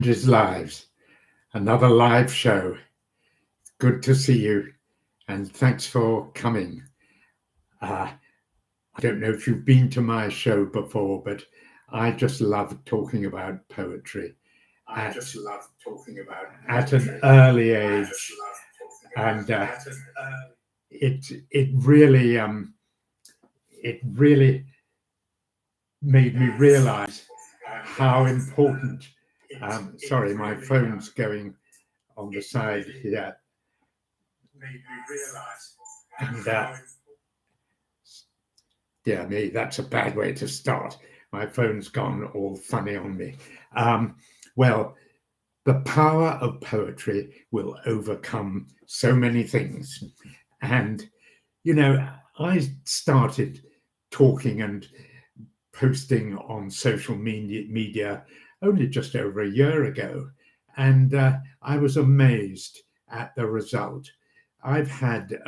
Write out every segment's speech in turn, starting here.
Changes Lives, another live show. Good to see you, and thanks for coming. I don't know if you've been to my show before, but I just love talking about poetry. At an early age, and it really made me realize how important. Sorry, my phone's going on the side here. And dear me, that's a bad way to start. My phone's gone all funny on me. Well, the power of poetry will overcome so many things. And, I started talking and posting on social media only just over a year ago. And I was amazed at the result. I've had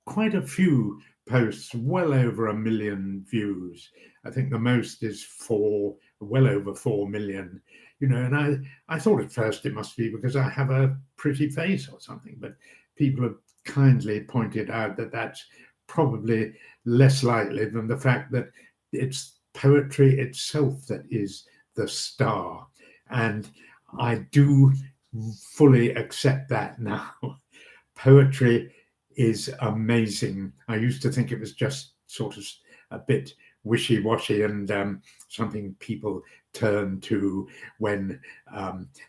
quite a few posts, well over 1 million views. I think the most is well over 4 million. And I thought at first it must be because I have a pretty face or something, but people have kindly pointed out that that's probably less likely than the fact that it's poetry itself that is the star. And I do fully accept that now. Poetry is amazing. I used to think it was just sort of a bit wishy-washy and something people turned to when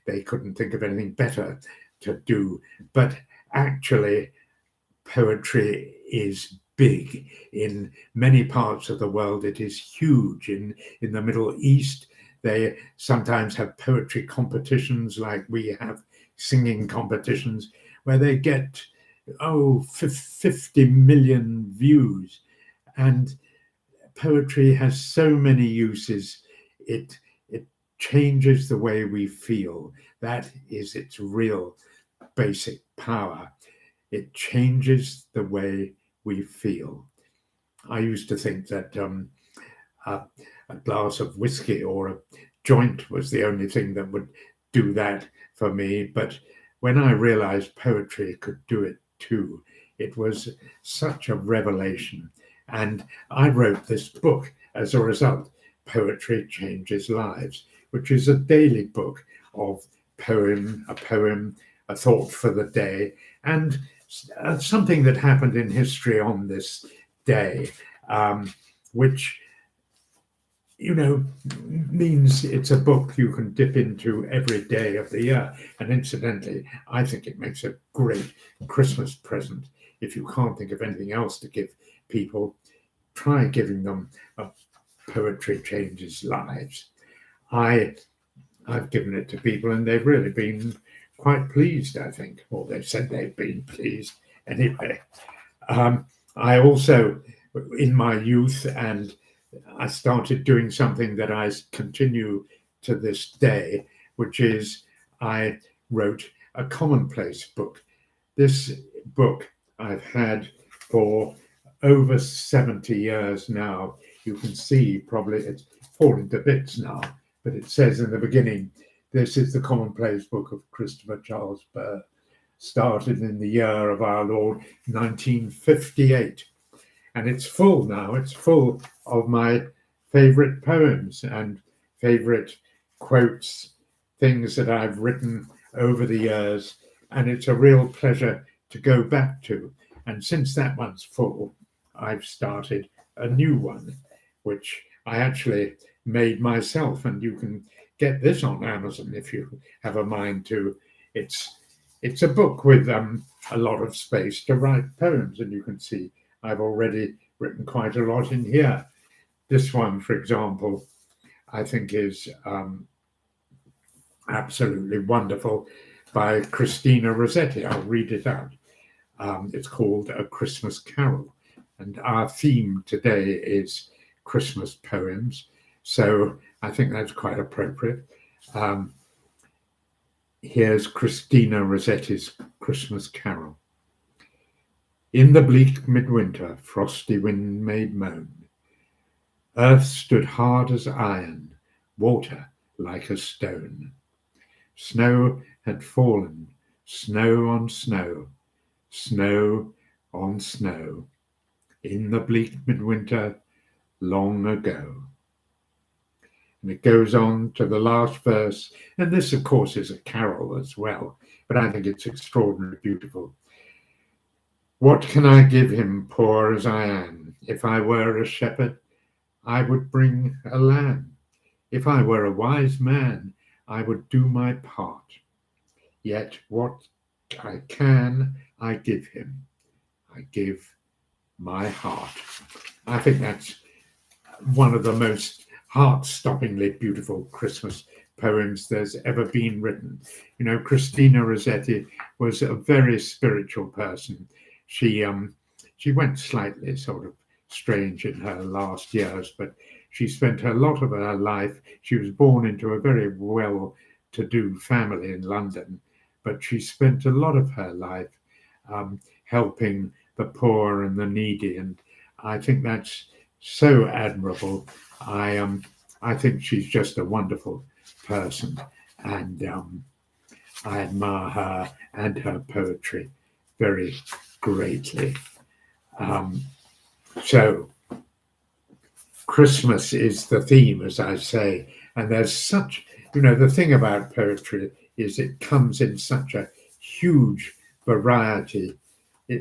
they couldn't think of anything better to do. But actually, poetry is big in many parts of the world. It is huge in the Middle East. They sometimes have poetry competitions like we have singing competitions where they get 50 million views. And poetry has so many uses. It changes the way we feel. That is its real basic power. It changes the way we feel. I used to think that a glass of whiskey or a joint was the only thing that would do that for me. But when I realized poetry could do it too, it was such a revelation. And I wrote this book as a result, Poetry Changes Lives, which is a daily book of a poem, a thought for the day, and something that happened in history on this day, which means it's a book you can dip into every day of the year. And incidentally, I think it makes a great Christmas present. If you can't think of anything else to give people, try giving them a Poetry Changes Lives. I've given it to people and they've really been quite pleased, I think, or they've said they've been pleased anyway. I also, in my youth, and I started doing something that I continue to this day, which is I wrote a commonplace book. This book I've had for over 70 years now. You can see probably it's fallen to bits now, but it says in the beginning, this is the commonplace book of Christopher Charles Burr, started in the year of our Lord 1958. And it's full now. It's full of my favorite poems and favorite quotes, things that I've written over the years. And it's a real pleasure to go back to. And since that one's full, I've started a new one, which I actually made myself. And you can get this on Amazon if you have a mind to. It's a book with a lot of space to write poems. And you can see I've already written quite a lot in here. This one, for example, I think is absolutely wonderful, by Christina Rossetti. I'll read it out. It's called A Christmas Carol. And our theme today is Christmas poems. So I think that's quite appropriate. Here's Christina Rossetti's Christmas Carol. In the bleak midwinter, frosty wind made moan. Earth stood hard as iron, water like a stone. Snow had fallen, snow on snow, snow on snow, in the bleak midwinter long ago. And it goes on to the last verse, and this, of course, is a carol as well, but I think it's extraordinarily beautiful. What can I give him, poor as I am? If I were a shepherd, I would bring a lamb. If I were a wise man, I would do my part. Yet what I can, I give him. I give my heart. I think that's one of the most heart-stoppingly beautiful Christmas poems there's ever been written. You know, Christina Rossetti was a very spiritual person. She went slightly sort of strange in her last years, but she spent a lot of her life. She was born into a very well-to-do family in London, but she spent a lot of her life helping the poor and the needy, and I think that's so admirable. I think she's just a wonderful person, and I admire her and her poetry very greatly. So Christmas is the theme, as I say, and there's such, the thing about poetry is it comes in such a huge variety.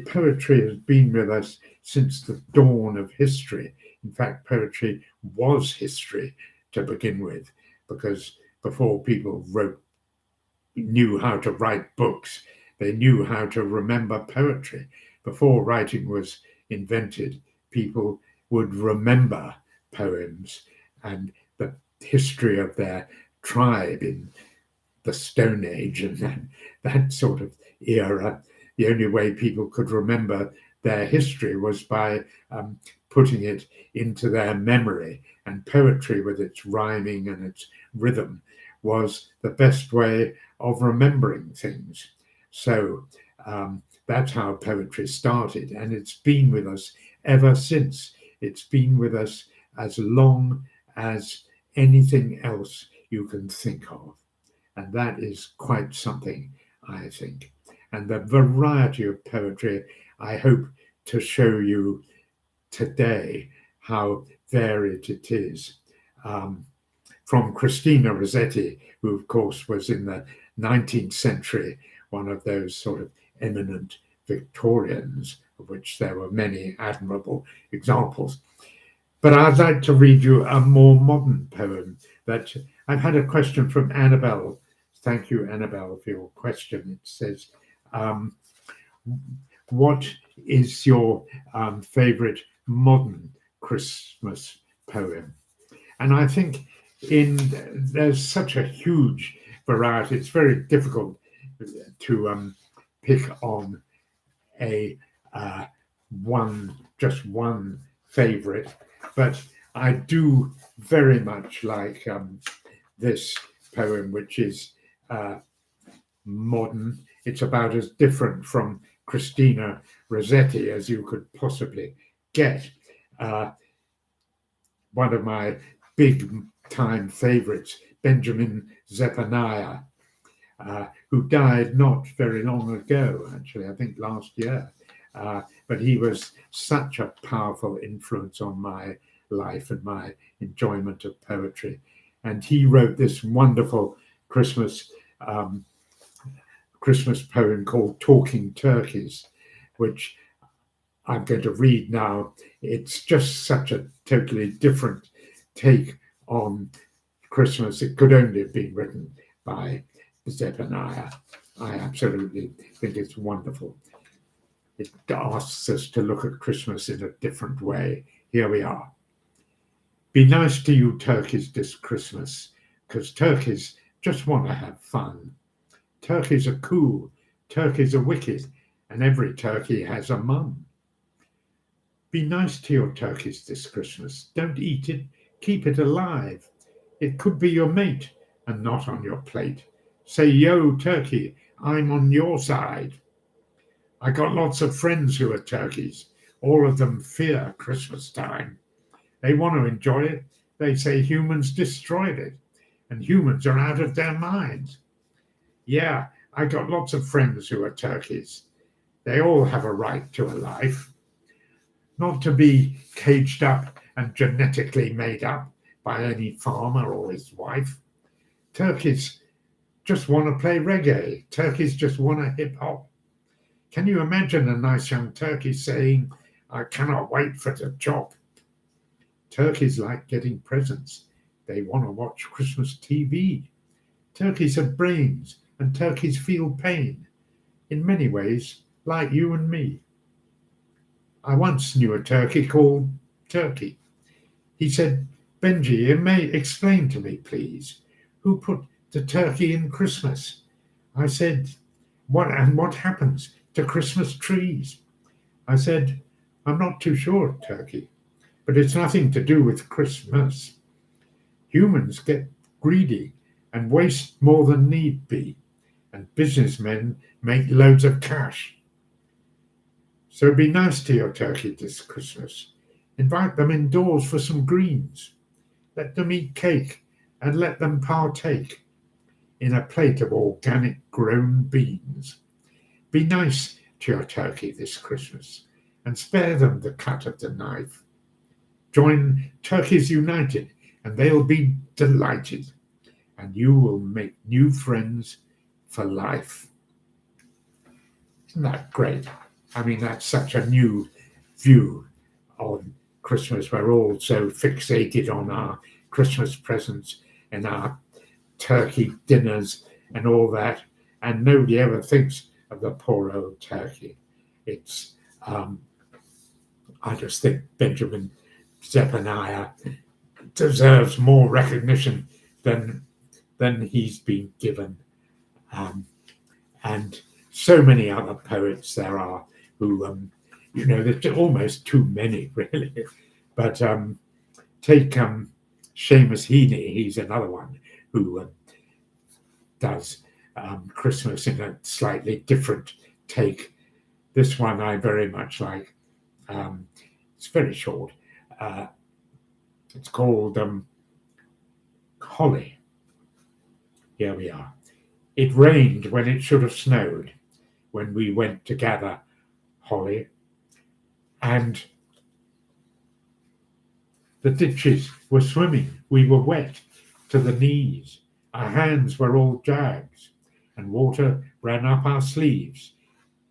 Poetry has been with us since the dawn of history. In fact, poetry was history to begin with, because before people knew how to write books, they knew how to remember poetry. Before writing was invented, people would remember poems and the history of their tribe in the Stone Age and that sort of era. The only way people could remember their history was by putting it into their memory, and poetry with its rhyming and its rhythm was the best way of remembering things. So that's how poetry started, and it's been with us ever since. It's been with us as long as anything else you can think of, and that is quite something, I think. And the variety of poetry, I hope to show you today how varied it is. From Christina Rossetti, who of course was in the 19th century, one of those sort of eminent Victorians, of which there were many admirable examples. But I'd like to read you a more modern poem that I've had a question from Annabelle. Thank you, Annabelle, for your question. It says, what is your favorite modern Christmas poem? And I think there's such a huge variety. It's very difficult to pick on just one favorite, but I do very much like this poem, which is modern. It's about as different from Christina Rossetti as you could possibly get. One of my big time favorites, Benjamin Zephaniah, who died not very long ago, actually, I think last year. But he was such a powerful influence on my life and my enjoyment of poetry. And he wrote this wonderful Christmas poem called Talking Turkeys, which I'm going to read now. It's just such a totally different take on Christmas. It could only have been written by Zephaniah. I absolutely think it's wonderful. It asks us to look at Christmas in a different way. Here we are. Be nice to you turkeys this Christmas, because turkeys just want to have fun. Turkeys are cool, turkeys are wicked, and every turkey has a mum. Be nice to your turkeys this Christmas. Don't eat it, keep it alive. It could be your mate and not on your plate. Say, yo, turkey, I'm on your side. I got lots of friends who are turkeys. All of them fear Christmas time. They want to enjoy it. They say humans destroyed it. and humans are out of their minds. Yeah, I got lots of friends who are turkeys. They all have a right to a life, not to be caged up and genetically made up by any farmer or his wife. Turkeys just want to play reggae. Turkeys just want to hip hop. Can you imagine a nice young turkey saying, I cannot wait for the job? Turkeys like getting presents. They want to watch Christmas TV. Turkeys have brains and turkeys feel pain. In many ways, like you and me. I once knew a turkey called Turkey. He said, Benji, you may explain to me, please, who put the turkey in Christmas? I said, what happens to Christmas trees? I said, I'm not too sure, Turkey, but it's nothing to do with Christmas. Humans get greedy and waste more than need be, and businessmen make loads of cash. So be nice to your turkey this Christmas. Invite them indoors for some greens. Let them eat cake and let them partake in a plate of organic grown beans. Be nice to your turkey this Christmas and spare them the cut of the knife. Join Turkeys United and they'll be delighted, and you will make new friends for life. Isn't that great? I mean, that's such a new view on Christmas. We're all so fixated on our Christmas presents and our turkey dinners and all that, and nobody ever thinks of the poor old turkey. It's, I just think Benjamin Zephaniah deserves more recognition than he's been given, and so many other poets there are who, there's almost too many, really. But take Seamus Heaney, he's another one who does Christmas in a slightly different take. This one I very much like. It's very short. It's called Holly. Here we are. It rained when it should have snowed, when we went to gather holly, and the ditches were swimming. We were wet to the knees. Our hands were all jags, and water ran up our sleeves.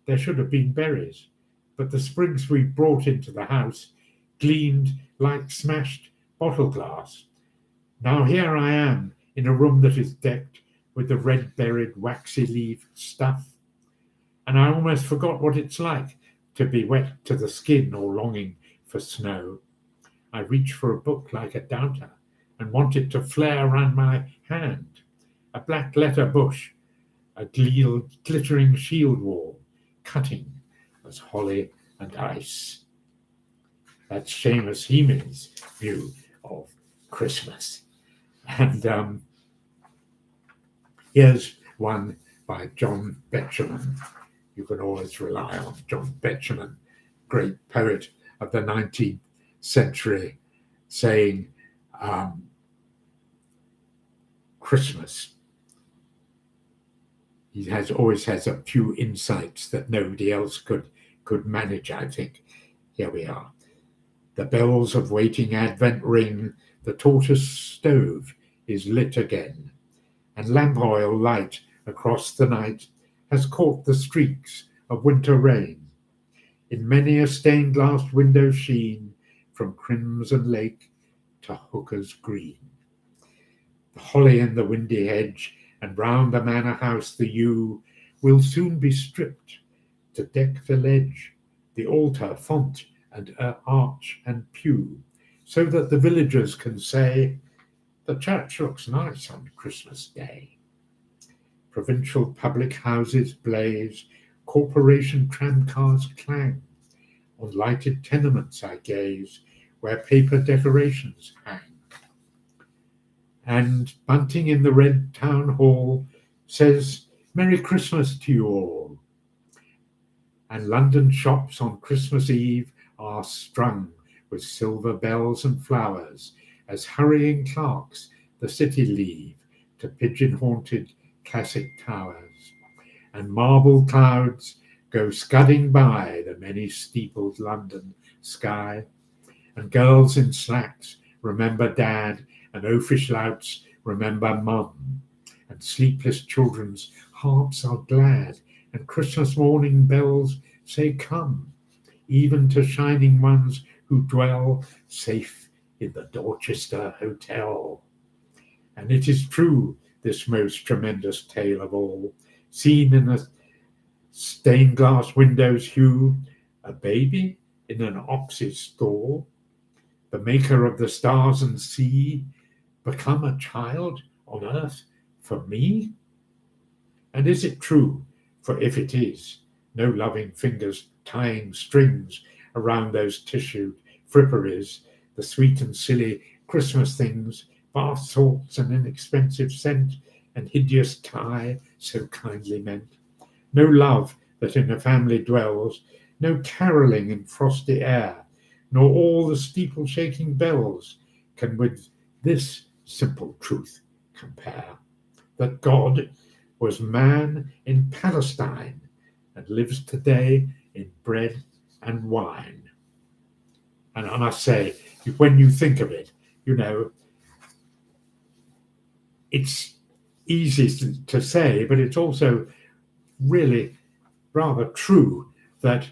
There should have been berries, but the sprigs we brought into the house gleamed like smashed bottle glass. Now here I am in a room that is decked with the red-berried, waxy-leaved stuff, and I almost forgot what it's like to be wet to the skin or longing for snow. I reach for a book like a doubter and want it to flare round my hand. A black letter bush, a glittering shield wall, cutting as holly and ice. That's Seamus Heaney's view of Christmas. And here's one by John Betjeman. You can always rely on John Betjeman, great poet of the 19th century, saying Christmas. He always has a few insights that nobody else could manage, I think. Here we are. The bells of waiting Advent ring, the tortoise stove is lit again, and lamp oil light across the night has caught the streaks of winter rain. In many a stained glass window sheen, from crimson lake to hooker's green. The holly in the windy hedge, and round the manor house the yew, will soon be stripped to deck the ledge, the altar, font, and arch and pew, so that the villagers can say, the church looks nice on Christmas Day. Provincial public houses blaze, corporation tramcars clang. On lighted tenements I gaze, where paper decorations hang. And bunting in the red town hall says, Merry Christmas to you all. And London shops on Christmas Eve are strung with silver bells and flowers, as hurrying clerks the city leave to pigeon-haunted classic towers, and marble clouds go scudding by the many steepled London sky, and girls in slacks remember dad, and oafish louts remember mum, and sleepless children's hearts are glad, and Christmas morning bells say come, even to shining ones who dwell safe in the Dorchester Hotel. And it is true, this most tremendous tale of all, seen in a stained glass window's hue, a baby in an ox's stall, the maker of the stars and sea, become a child on earth for me? And is it true? For if it is, no loving fingers tying strings around those tissued fripperies, the sweet and silly Christmas things, bath salts and inexpensive scent, and hideous tie so kindly meant. No love that in a family dwells, no caroling in frosty air, nor all the steeple-shaking bells can with this simple truth compare, that God was man in Palestine and lives today in bread and wine. And I must say, when you think of it, it's easy to say, but it's also really rather true that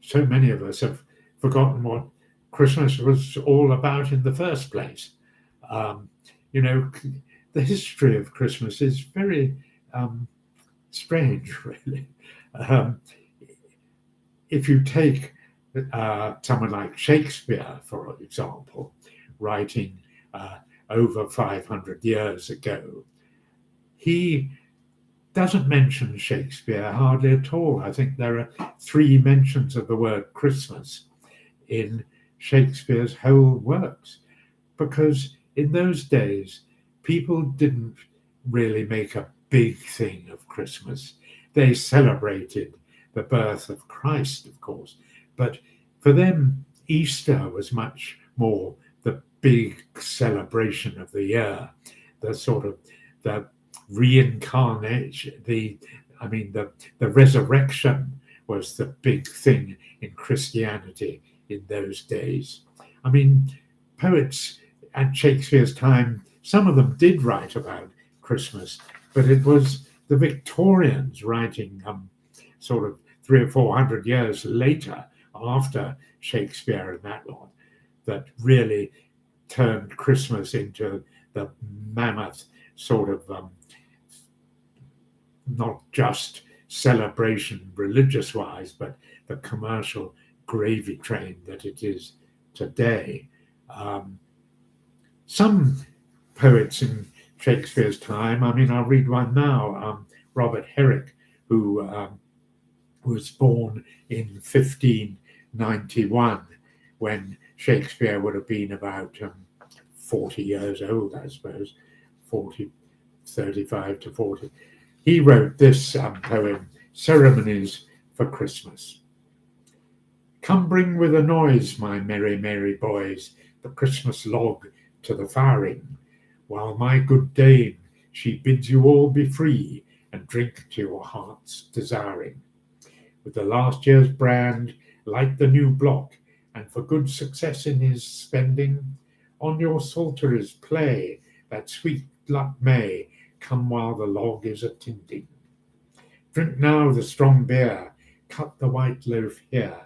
so many of us have forgotten what Christmas was all about in the first place. The history of Christmas is very strange, really. If you take someone like Shakespeare, for example, writing over 500 years ago, he doesn't mention Shakespeare hardly at all. I think there are 3 mentions of the word Christmas in Shakespeare's whole works, because in those days, people didn't really make a big thing of Christmas. They celebrated the birth of Christ, of course, but for them, Easter was much more the big celebration of the year, the reincarnation, the resurrection was the big thing in Christianity in those days. I mean, poets at Shakespeare's time, some of them did write about Christmas, but it was the Victorians writing sort of 300 or 400 years later, after Shakespeare and that lot, that really turned Christmas into the mammoth sort of not just celebration religious-wise, but the commercial gravy train that it is today. Some poets in Shakespeare's time, I'll read one now, Robert Herrick, who was born in 1591, when Shakespeare would have been about 40 years old, I suppose, 35 to 40. He wrote this poem, Ceremonies for Christmas. Come bring with a noise, my merry, merry boys, the Christmas log to the firing, while my good dame, she bids you all be free and drink to your heart's desiring. With the last year's brand, light the new block, and for good success in his spending, on your psalteries play that sweet luck may come while the log is a-tinting. Drink now the strong beer, cut the white loaf here,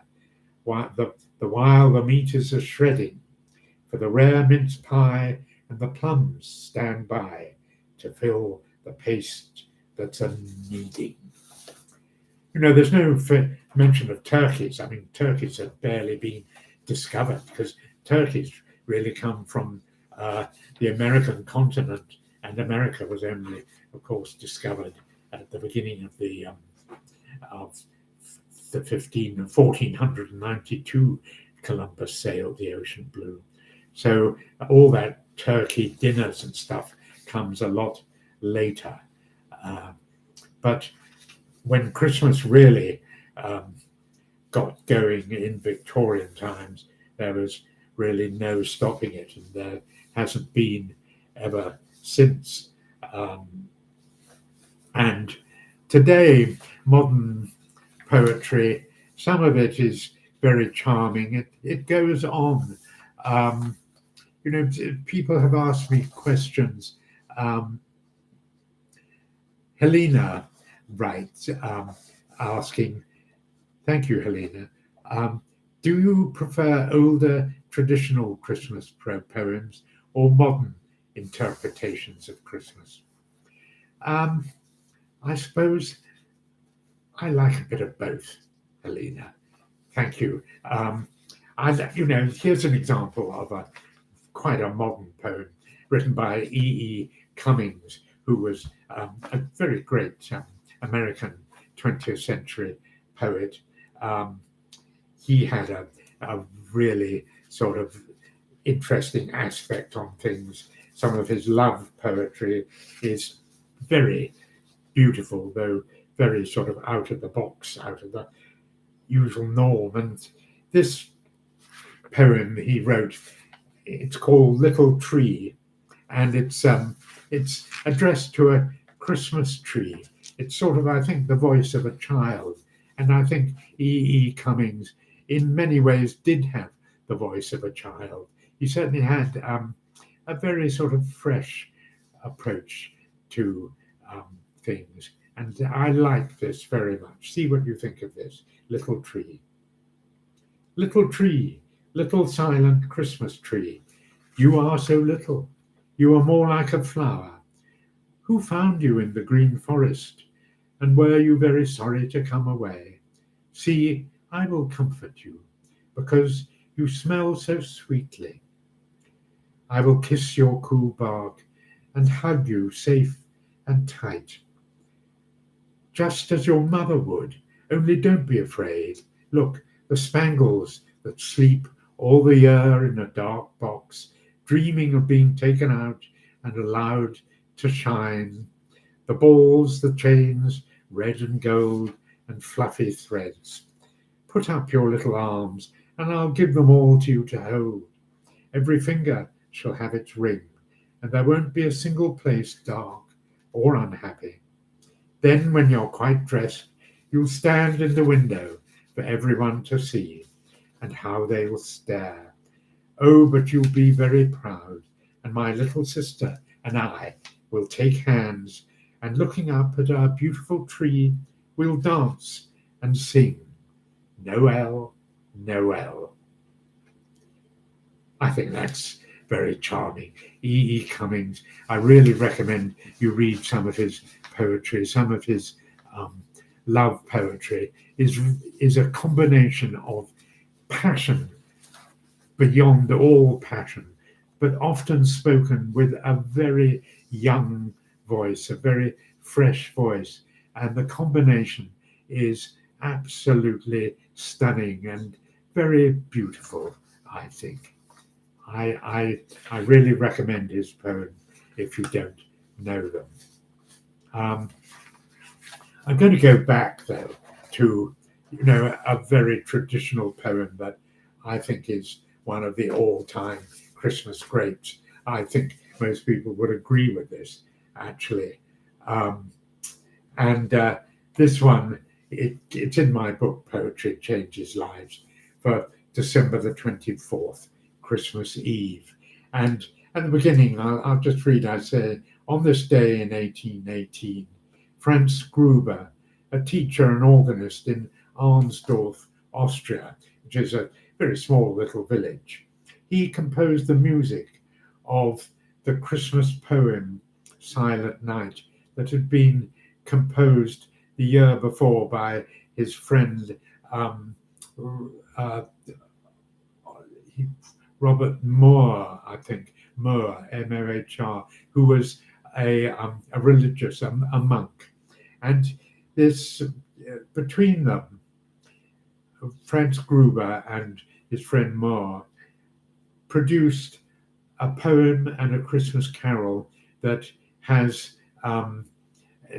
while the meat is a-shredding, for the rare mince pie and the plums stand by to fill the paste that's a-kneading. There's no mention of turkeys. Turkeys have barely been discovered, because turkeys really come from the American continent, and America was only, of course, discovered at the beginning of the 1492. Columbus sailed the ocean blue. So all that turkey dinners and stuff comes a lot later. But when Christmas really got going in Victorian times, there was really no stopping it, and there hasn't been ever since. And today, modern poetry, some of it is very charming. It goes on. People have asked me questions. Helena writes, asking, thank you, Helena. Do you prefer older traditional Christmas poems or modern interpretations of Christmas? I suppose I like a bit of both, Helena. Thank you. Here's an example of quite a modern poem written by E. Cummings, who was a very great American 20th century poet. He had a really sort of interesting aspect on things. Some of his love poetry is very beautiful, though very sort of out of the box, out of the usual norm. And this poem he wrote, it's called Little Tree, and it's addressed to a Christmas tree. It's sort of, I think, the voice of a child. And I think E. Cummings, in many ways, did have the voice of a child. He certainly had a very sort of fresh approach to things. And I like this very much. See what you think of this. Little tree. Little tree, little silent Christmas tree. You are so little. You are more like a flower. Who found you in the green forest? And were you very sorry to come away? See, I will comfort you, because you smell so sweetly. I will kiss your cool bark and hug you safe and tight, just as your mother would, only don't be afraid. Look, the spangles that sleep all the year in a dark box, dreaming of being taken out and allowed to shine. The balls, the chains, red and gold, and fluffy threads. Put up your little arms, and I'll give them all to you to hold. Every finger shall have its ring, and there won't be a single place dark or unhappy. Then, when you're quite dressed, you'll stand in the window for everyone to see, and how they will stare. Oh, but you'll be very proud, and my little sister and I will take hands, and looking up at our beautiful tree, we'll dance and sing, Noel, Noel. I think that's very charming. E. Cummings, I really recommend you read some of his poetry. Some of his love poetry is a combination of passion beyond all passion, but often spoken with a very young voice, a very fresh voice. And the combination is absolutely stunning and very beautiful, I think. I really recommend his poem if you don't know them. I'm going to go back, though, to a very traditional poem that I think is one of the all-time Christmas greats. I think most people would agree with this, actually. This one, it's in my book, Poetry Changes Lives, for December the 24th, Christmas Eve. And at the beginning, I'll just read, I say, on this day in 1818, Franz Gruber, a teacher and organist in Arnsdorf, Austria, which is a very small little village, he composed the music of the Christmas poem, Silent Night, that had been composed the year before by his friend Robert Moore, I think, Moore, M-O-H-R, who was a religious, a monk. And this, between them, Franz Gruber and his friend Moore produced a poem and a Christmas carol that has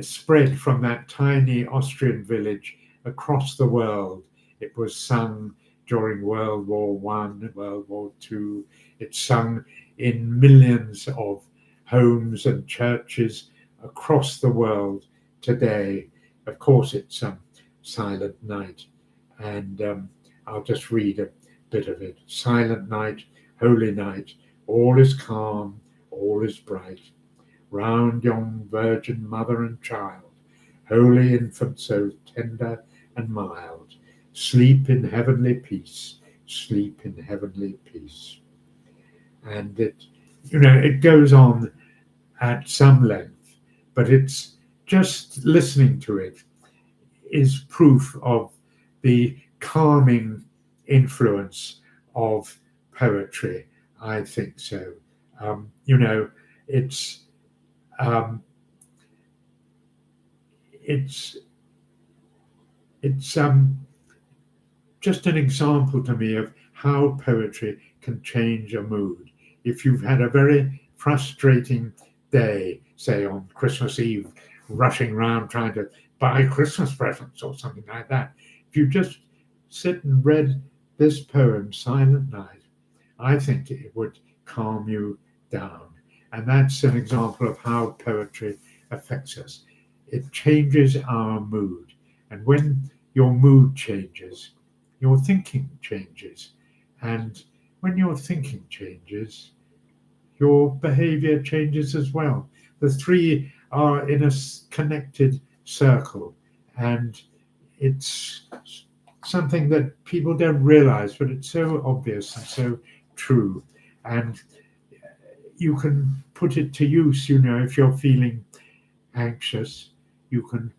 spread from that tiny Austrian village across the world. It was sung during World War I, World War II. It's sung in millions of homes and churches across the world today. Of course, it's Silent Night, and I'll just read a bit of it. Silent night, holy night, all is calm, all is bright. Round yon Virgin Mother and Child, holy infant so tender and mild, sleep in heavenly peace, sleep in heavenly peace. And it goes on at some length, but it's just listening to it is proof of the calming influence of poetry. I think so. It's um, it's just an example to me of how poetry can change a mood. If you've had a very frustrating day, say on Christmas Eve, rushing around trying to buy Christmas presents or something like that, if you just sit and read this poem, Silent Night, I think it would calm you down. And that's an example of how poetry affects us. It changes our mood. And when your mood changes, your thinking changes. And when your thinking changes, your behavior changes as well. The three are in a connected circle. And it's something that people don't realize, but it's so obvious and so true. And you can put it to use, if you're feeling anxious, you can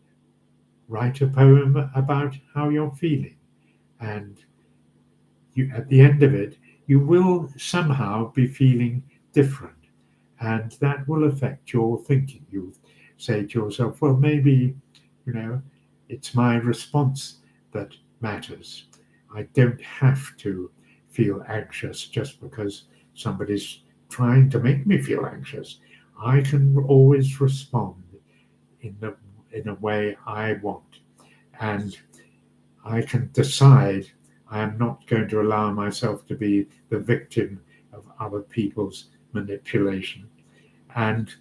write a poem about how you're feeling. And at the end of it, you will somehow be feeling different. And that will affect your thinking. You say to yourself, well, maybe, it's my response that matters. I don't have to feel anxious just because somebody's trying to make me feel anxious. I can always respond in a way I want. And I can decide I am not going to allow myself to be the victim of other people's manipulation. And,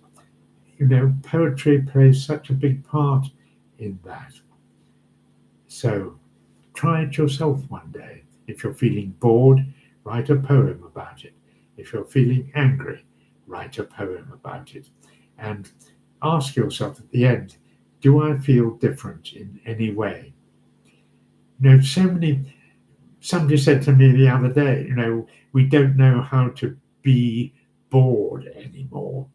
poetry plays such a big part in that. So try it yourself one day. If you're feeling bored, write a poem about it. If you're feeling angry, write a poem about it. And ask yourself at the end, do I feel different in any way? Somebody said to me the other day, we don't know how to be bored anymore.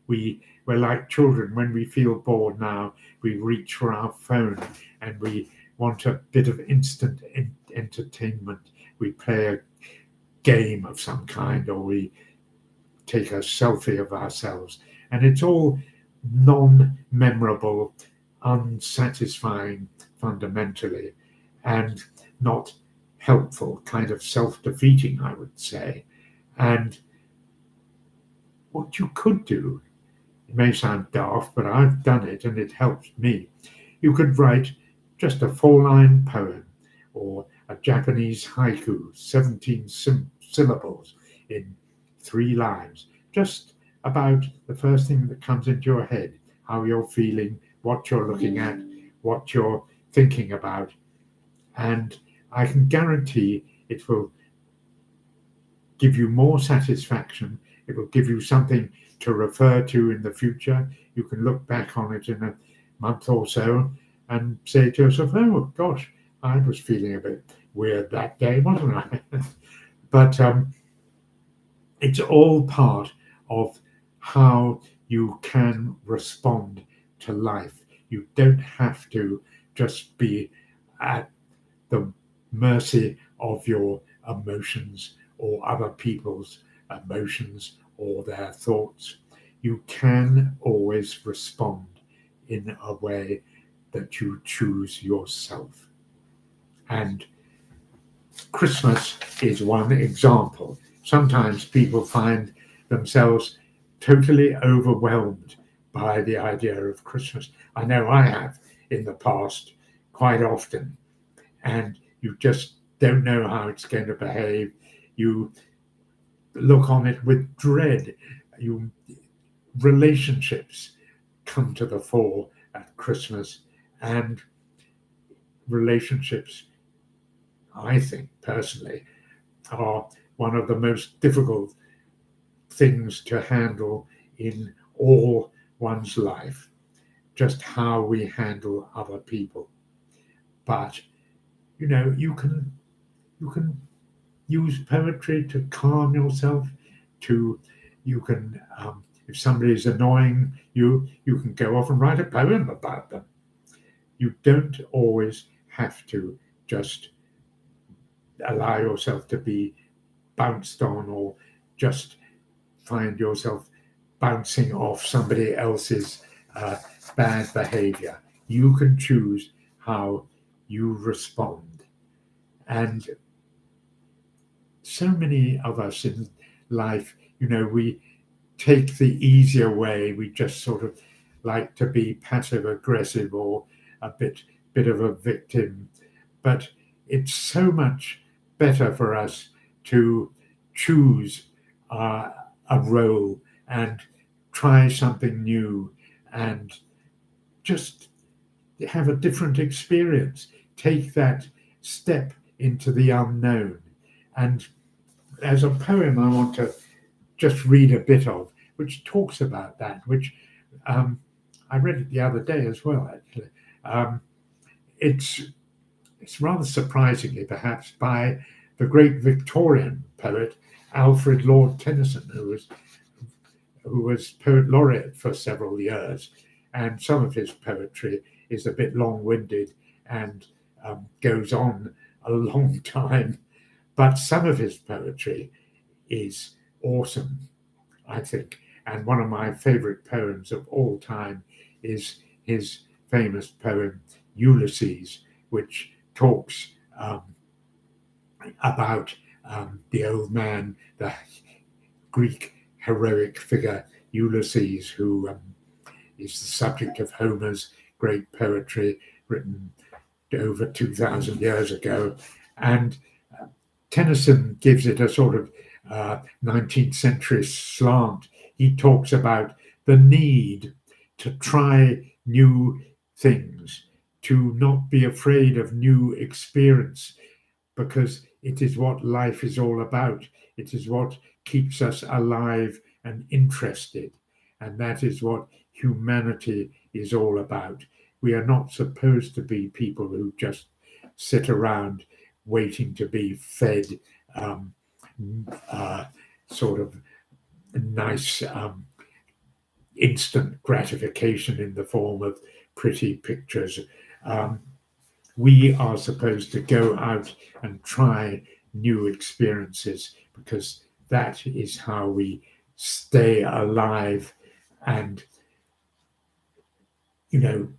We're like children. When we feel bored now, we reach for our phone and we want a bit of instant entertainment. We play a game of some kind, or we take a selfie of ourselves. And it's all non-memorable, unsatisfying fundamentally, and not helpful, kind of self-defeating, I would say. And what you could do, it may sound daft, but I've done it and it helps me. You could write just a 4-line poem or a Japanese haiku, 17 syllables in 3 lines, just about the first thing that comes into your head, how you're feeling, what you're looking at, what you're thinking about. And I can guarantee it will give you more satisfaction. It will give you something to refer to in the future. You can look back on it in a month or so and say to yourself, oh gosh, I was feeling a bit weird that day, wasn't I? But it's all part of how you can respond to life. You don't have to just be at the mercy of your emotions or other people's emotions or their thoughts. You can always respond in a way that you choose yourself. And Christmas is one example. Sometimes people find themselves totally overwhelmed by the idea of Christmas. I know I have in the past quite often. And you just don't know how it's going to behave. You look on it with dread. You relationships come to the fore at Christmas, and relationships, I think personally, are one of the most difficult things to handle in all one's life, just how we handle other people. But you can use poetry to calm yourself. You can if somebody's annoying you, you can go off and write a poem about them. You don't always have to just allow yourself to be bounced on, or just find yourself bouncing off somebody else's bad behavior. You can choose how you respond. And so many of us in life, we take the easier way. We just sort of like to be passive aggressive, or a bit of a victim. But it's so much better for us to choose a role and try something new, and just have a different experience. Take that step into the unknown. And there's a poem I want to just read a bit of, which talks about that, which I read it the other day as well, actually. It's rather surprisingly, perhaps, by the great Victorian poet Alfred Lord Tennyson, who was poet laureate for several years, and some of his poetry is a bit long-winded and goes on a long time, but some of his poetry is awesome, I think. And one of my favorite poems of all time is his famous poem Ulysses, which talks about the old man, the Greek heroic figure Ulysses, who is the subject of Homer's great poetry written over 2,000 years ago. And Tennyson gives it a sort of 19th century slant. He talks about the need to try new things, to not be afraid of new experience, because it is what life is all about. It is what keeps us alive and interested. And that is what humanity is all about. We are not supposed to be people who just sit around waiting to be fed sort of nice instant gratification in the form of pretty pictures. We are supposed to go out and try new experiences, because that is how we stay alive and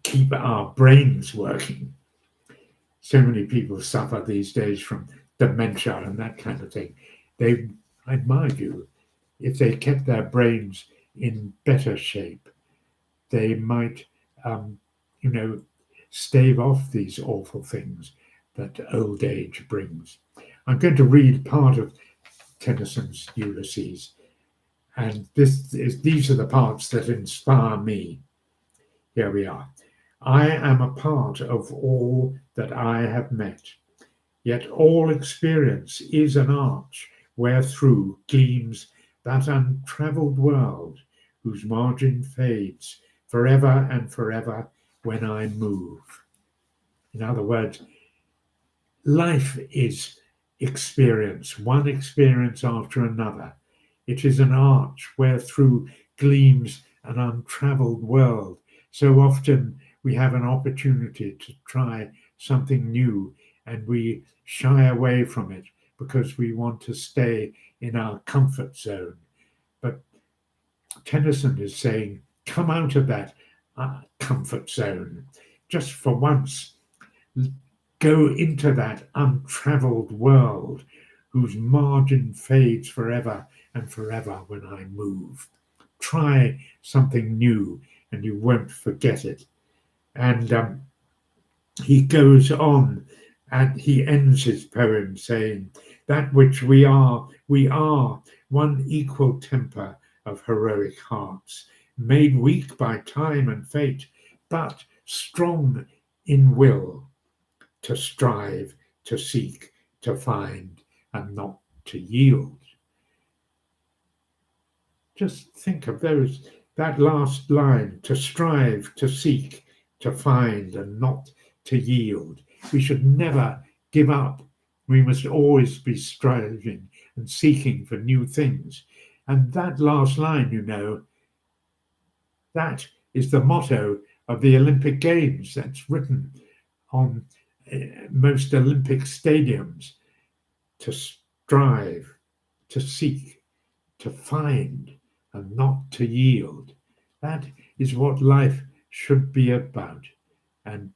keep our brains working. So many people suffer these days from dementia and that kind of thing. They, in my view, if they kept their brains in better shape, they might stave off these awful things that old age brings. I'm going to read part of Tennyson's Ulysses, and these are the parts that inspire me. Here we are. I am a part of all that I have met, yet all experience is an arch wherethrough gleams that untravelled world, whose margin fades forever and forever when I move. In other words, life is experience, one experience after another. It is an arch wherethrough gleams an untravelled world. So often we have an opportunity to try something new, and we shy away from it because we want to stay in our comfort zone. But Tennyson is saying, come out of that comfort zone. Just for once, go into that untravelled world whose margin fades forever and forever when I move. Try something new and you won't forget it. And he goes on and he ends his poem saying, that which we are one equal temper of heroic hearts, made weak by time and fate, but strong in will, to strive, to seek, to find, and not to yield. Just think of that last line, to strive, to seek, to find, and not to yield. We should never give up. We must always be striving and seeking for new things. And that last line, that is the motto of the Olympic Games. That's written on most Olympic stadiums: to strive, to seek, to find, and not to yield. That is what life should be about. And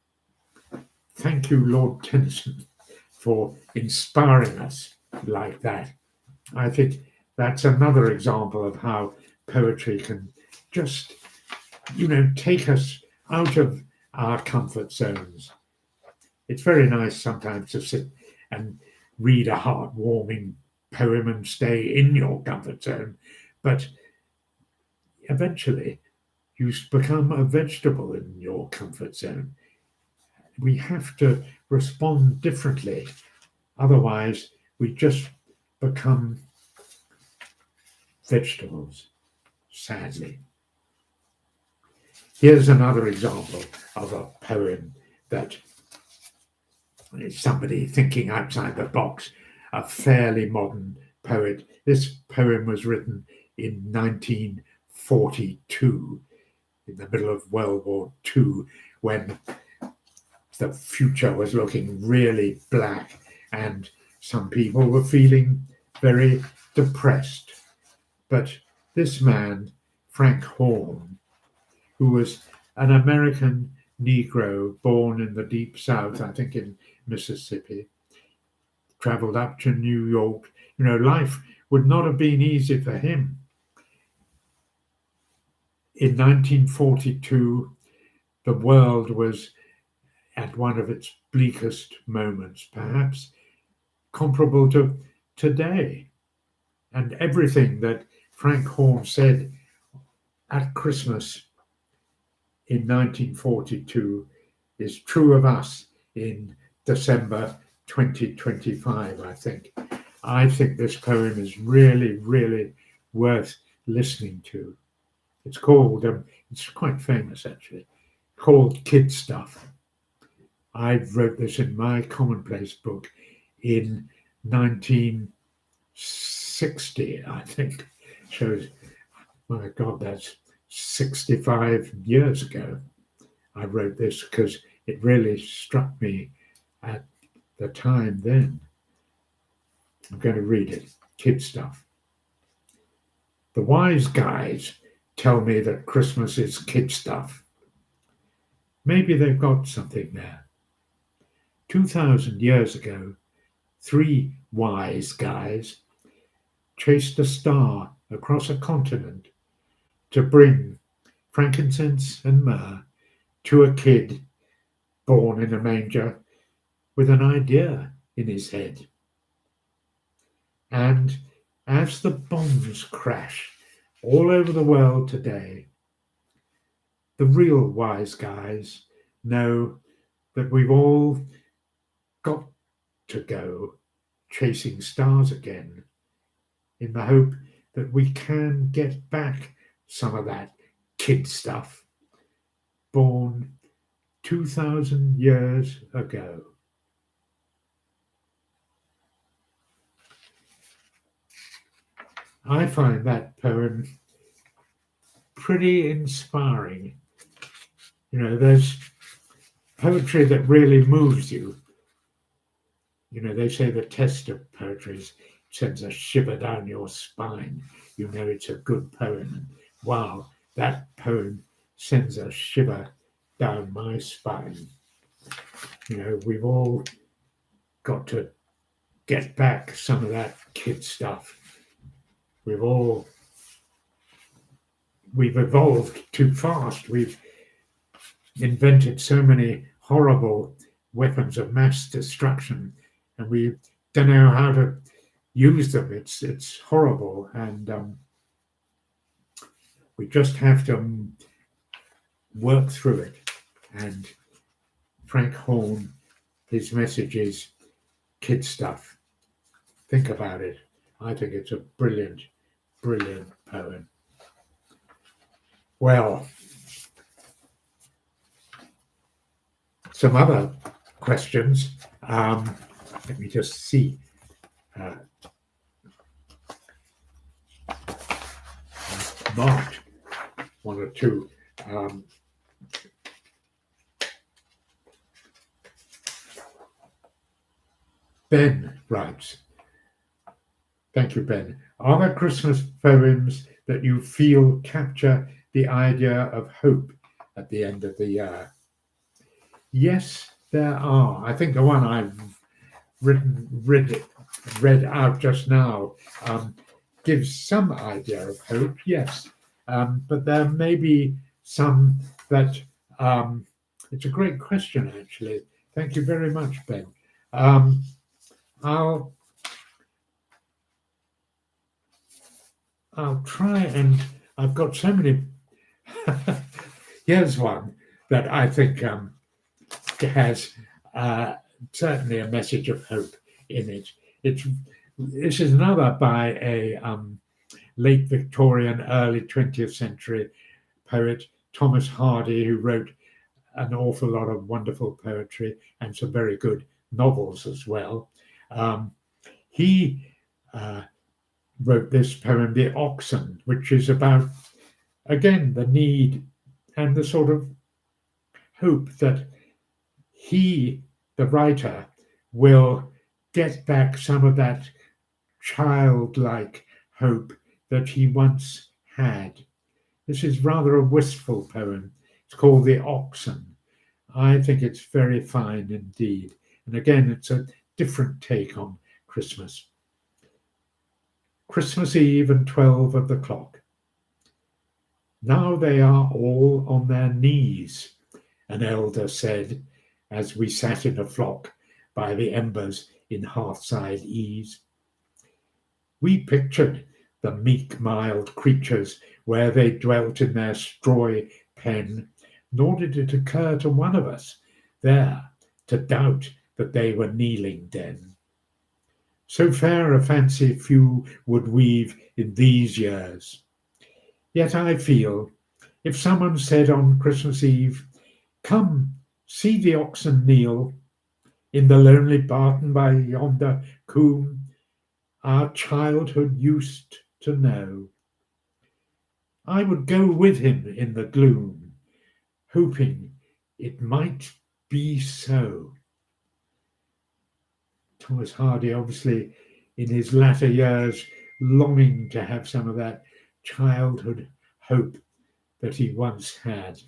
thank you, Lord Tennyson, for inspiring us like that. I think that's another example of how poetry can just, take us out of our comfort zones. It's very nice sometimes to sit and read a heartwarming poem and stay in your comfort zone, but eventually you become a vegetable in your comfort zone. We have to respond differently. Otherwise, we just become vegetables, sadly. Here's another example of a poem that is somebody thinking outside the box, a fairly modern poet. This poem was written in 1942, in the middle of World War II, when the future was looking really black and some people were feeling very depressed. But this man, Frank Horn, who was an American Negro born in the deep South, I think in Mississippi, traveled up to New York. Life would not have been easy for him. In 1942, the world was at one of its bleakest moments, perhaps comparable to today. And everything that Frank Horn said at Christmas in 1942 is true of us in December 2025, I think. I think this poem is really, really worth listening to. It's called, it's quite famous actually, called Kid Stuff. I wrote this in my commonplace book in 1960, I think. Shows, my God, that's 65 years ago. I wrote this because it really struck me at the time then. I'm going to read it. Kid Stuff. The wise guys tell me that Christmas is kid stuff. Maybe they've got something there. 2,000 years ago, 3 wise guys chased a star across a continent to bring frankincense and myrrh to a kid born in a manger with an idea in his head. And as the bombs crash all over the world today, the real wise guys know that we've all got to go chasing stars again, in the hope that we can get back some of that kid stuff born 2,000 years ago. I find that poem pretty inspiring. There's poetry that really moves you. They say the test of poetry sends a shiver down your spine. It's a good poem. And wow, that poem sends a shiver down my spine. We've all got to get back some of that kid stuff. We've evolved too fast. We've invented so many horrible weapons of mass destruction, and we don't know how to use them. It's horrible, and We just have to work through it. And Frank Horn, his message is kid stuff. Think about it. I think it's a brilliant, brilliant poem. Well, some other questions. Let me just see. Marked one or two. Ben writes, thank you, Ben. Are there Christmas poems that you feel capture the idea of hope at the end of the year? Yes, there are. I think the one I've read out just now gives some idea of hope, yes. But there may be some that, it's a great question, actually. Thank you very much, Ben. I'll try, and I've got so many. Here's one that I think has certainly a message of hope in it. This is another by a late Victorian, early 20th century poet, Thomas Hardy, who wrote an awful lot of wonderful poetry and some very good novels as well. He wrote this poem, The Oxen, which is about, again, the need and the sort of hope that he, the writer, will get back some of that childlike hope that he once had. This is rather a wistful poem. It's called The Oxen. I think it's very fine indeed. And again, it's a different take on Christmas. Christmas Eve and 12 of the clock. Now they are all on their knees, an elder said, as we sat in a flock by the embers in hearthside ease. We pictured the meek, mild creatures where they dwelt in their strawy pen, nor did it occur to one of us there to doubt that they were kneeling then. So fair a fancy few would weave in these years. Yet I feel, if someone said on Christmas Eve, come, see the oxen kneel in the lonely barton by yonder coombe, our childhood used to know, I would go with him in the gloom, hoping it might be so. Thomas Hardy, obviously, in his latter years, longing to have some of that childhood hope that he once had.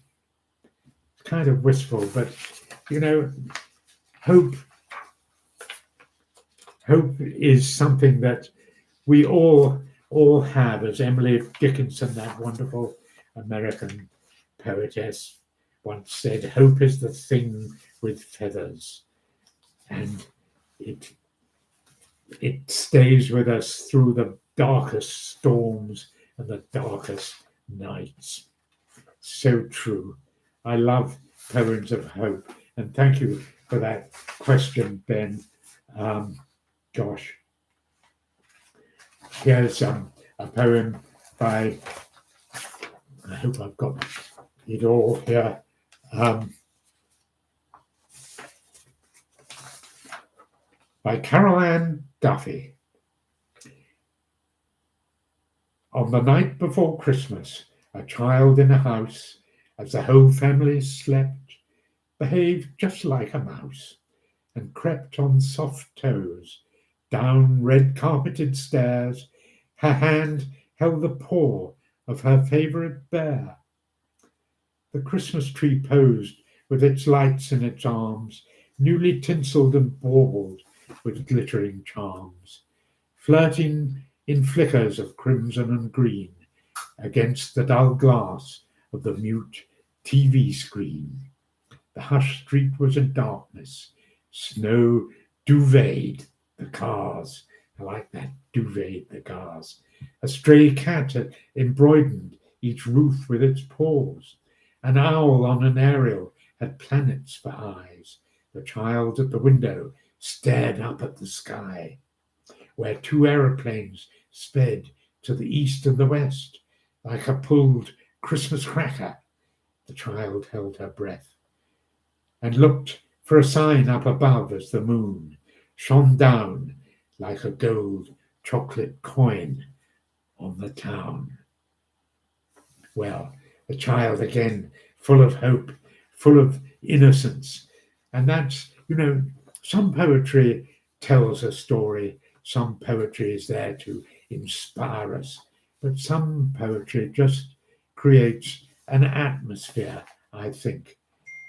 It's kind of wistful, but, you know, hope is something that we all have, as Emily Dickinson, that wonderful American poetess, once said, hope is the thing with feathers. And it stays with us through the darkest storms and the darkest nights. So true. I love poems of hope. And thank you for that question, Ben. Gosh. Here's a poem by, I hope I've got it all here. By Carol Ann Duffy. On the night before Christmas, a child in a house, as the whole family slept, behaved just like a mouse, and crept on soft toes down red-carpeted stairs. Her hand held the paw of her favourite bear. The Christmas tree posed with its lights in its arms, newly tinselled and baubled with glittering charms, flirting in flickers of crimson and green against the dull glass of the mute TV screen. The hushed street was in darkness. Snow duveted the cars. I like that, duvet the cars. A stray cat embroidered each roof with its paws. An owl on an aerial had planets for eyes. The child at the window stared up at the sky, where two aeroplanes sped to the east and the west, like a pulled Christmas cracker. The child held her breath and looked for a sign up above as the moon shone down like a gold chocolate coin on the town. Well, the child again, full of hope, full of innocence. And that's, some poetry tells a story, some poetry is there to inspire us, but some poetry just creates an atmosphere, I think.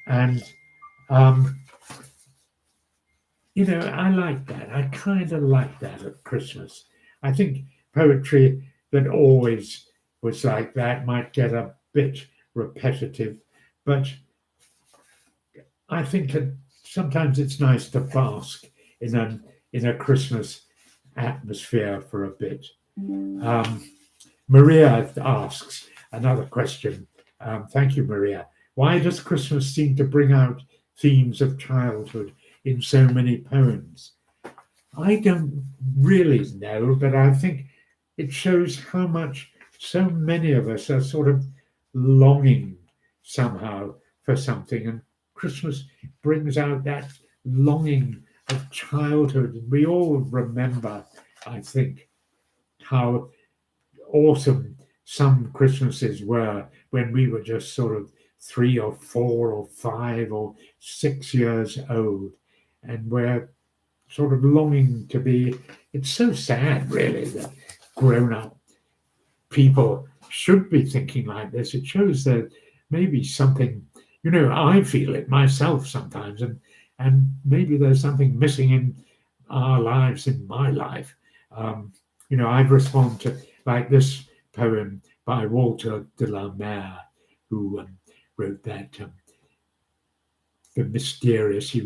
And, I like that. I kind of like that at Christmas. I think poetry that always was like that might get a bit repetitive, but I think that sometimes it's nice to bask in a Christmas atmosphere for a bit. Maria asks another question. Thank you, Maria. Why does Christmas seem to bring out themes of childhood in so many poems? I don't really know, but I think it shows how much so many of us are sort of longing somehow for something, and Christmas brings out that longing of childhood. We all remember, I think, how awesome some Christmases were when we were just sort of 3 or 4 or 5 or 6 years old, and we're sort of longing to be. It's so sad, really, that grown-up people should be thinking like this. It shows that maybe something, I feel it myself sometimes, and maybe there's something missing in our lives, in my life. I'd respond to like this poem by Walter de la Mare, who wrote that the mysterious. He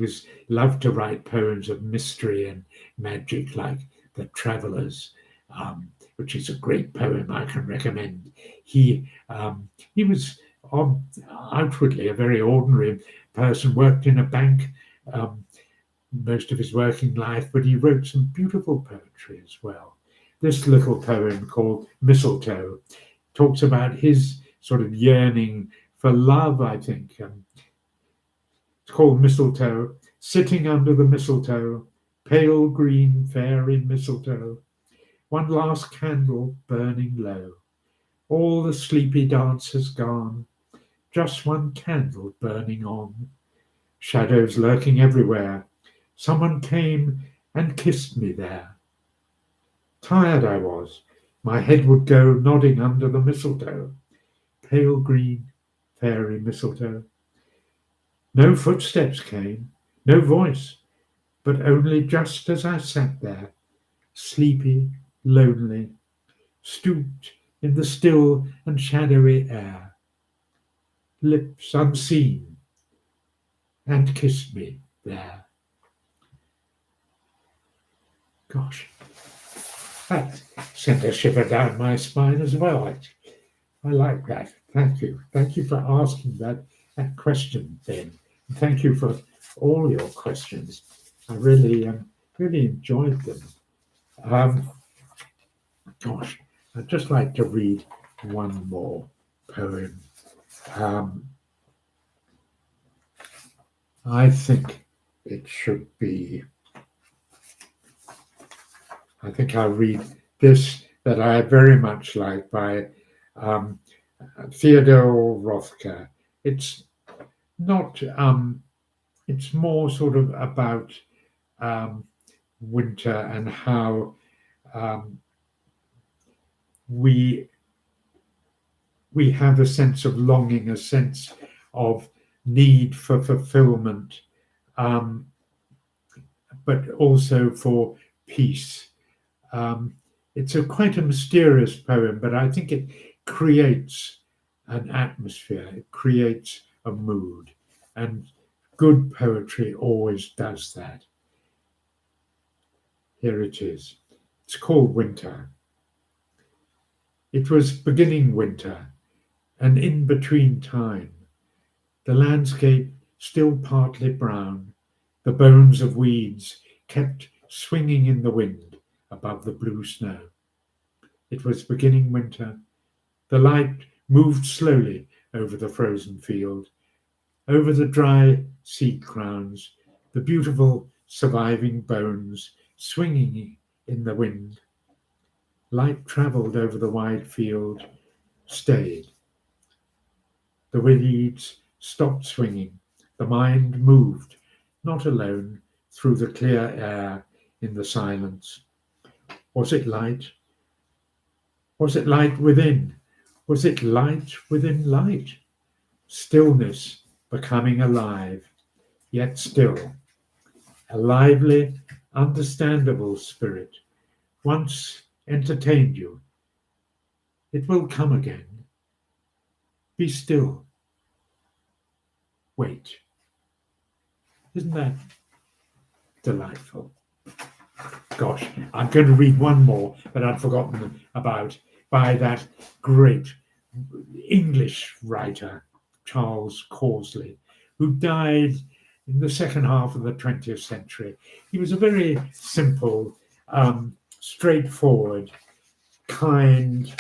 loved to write poems of mystery and magic, like The Travellers, which is a great poem I can recommend. He was outwardly a very ordinary person, worked in a bank most of his working life, but he wrote some beautiful poetry as well. This little poem called Mistletoe talks about his sort of yearning for love, I think. It's called Mistletoe. Sitting under the mistletoe, pale green fairy mistletoe, one last candle burning low. All the sleepy dance has gone, just one candle burning on. Shadows lurking everywhere. Someone came and kissed me there. Tired I was, my head would go nodding under the mistletoe. Pale green fairy mistletoe. No footsteps came, no voice, but only just as I sat there, sleepy, lonely, stooped in the still and shadowy air. Lips unseen, and kissed me there. Gosh, that sent a shiver down my spine as well. I like that. Thank you. Thank you for asking that question, Ben. And thank you for all your questions. I really enjoyed them. Gosh, I'd just like to read one more poem. I think it should be. I think I'll read this that I very much like by Theodore Rothko. It's not. It's more sort of about winter and how we have a sense of longing, a sense of need for fulfillment, but also for peace. It's quite a mysterious poem, but I think it creates an atmosphere, it creates a mood, and good poetry always does that. Here it is. It's called Winter. It was beginning winter. and in between time, the landscape still partly brown, the bones of weeds kept swinging in the wind above the blue snow. It was beginning winter. The light moved slowly over the frozen field, over the dry seed crowns, the beautiful surviving bones swinging in the wind. Light travelled over the wide field, stayed. The weeds stopped swinging. The mind moved, not alone, through the clear air in the silence. Was it light? Was it light within? Was it light within light? Stillness becoming alive, yet still. A lively, understandable spirit once entertained you. It will come again. Be still. Wait. Isn't that delightful? Gosh, I'm going to read one more that I'd forgotten about by that great English writer, Charles Causley, who died in the second half of the 20th century. He was a very simple, straightforward, kind,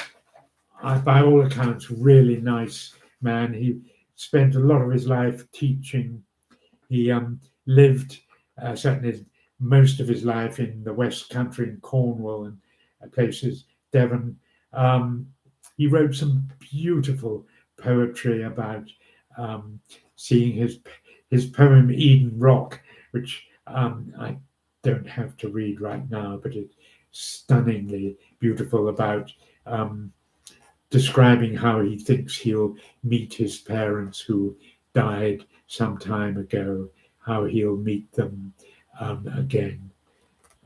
by all accounts, really nice man. He spent a lot of his life teaching. He lived certainly most of his life in the West Country, in Cornwall and places, Devon. He wrote some beautiful poetry about seeing his poem Eden Rock, which I don't have to read right now, but it's stunningly beautiful about describing how he thinks he'll meet his parents who died some time ago, how he'll meet them again.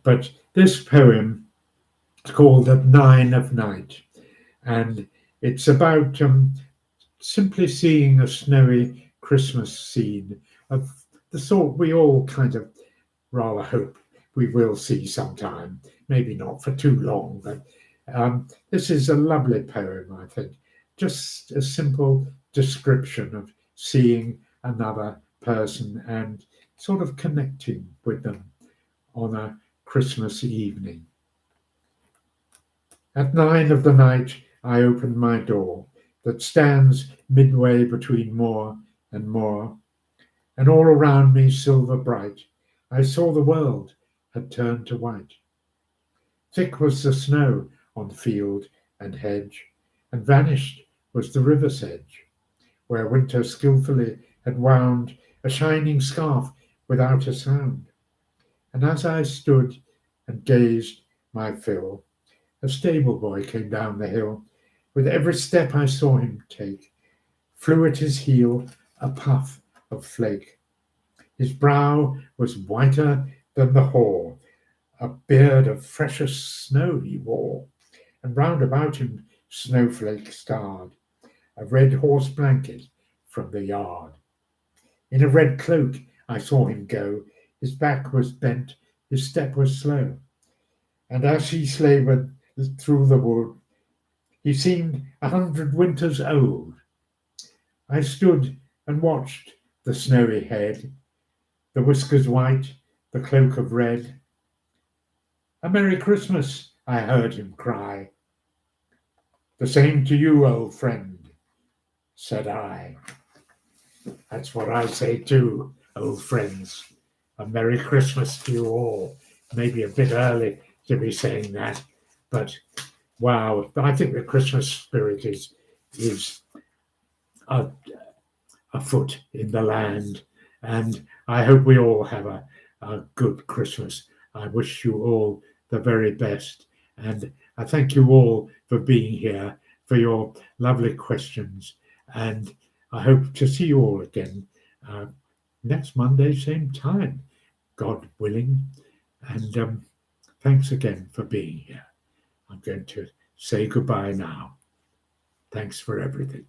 But this poem is called At 9 of Night, and it's about simply seeing a snowy Christmas scene of the sort we all kind of rather hope we will see sometime. Maybe not for too long, but this is a lovely poem, I think. Just a simple description of seeing another person and sort of connecting with them on a Christmas evening. At 9 of the night, I opened my door that stands midway between moor and moor, and all around me silver bright, I saw the world had turned to white. Thick was the snow on field and hedge, and vanished was the river's edge, where winter skilfully had wound a shining scarf without a sound. And as I stood and gazed my fill, a stable boy came down the hill. With every step I saw him take, flew at his heel a puff of flake. His brow was whiter than the hoar, a beard of freshest snow he wore, and round about him snowflake starred, a red horse blanket from the yard. In a red cloak I saw him go, his back was bent, his step was slow, and as he slavered through the wood, he seemed 100 winters old. I stood and watched the snowy head, the whiskers white, the cloak of red. "A Merry Christmas," I heard him cry. "The same to you, old friend," said I. That's what I say too, old friends. A Merry Christmas to you all. Maybe a bit early to be saying that, but wow, I think the Christmas spirit is afoot in the land, and I hope we all have a good Christmas. I wish you all the very best, and I thank you all for being here, for your lovely questions, and I hope to see you all again next Monday, same time, God willing, and thanks again for being here. I'm going to say goodbye now. Thanks for everything.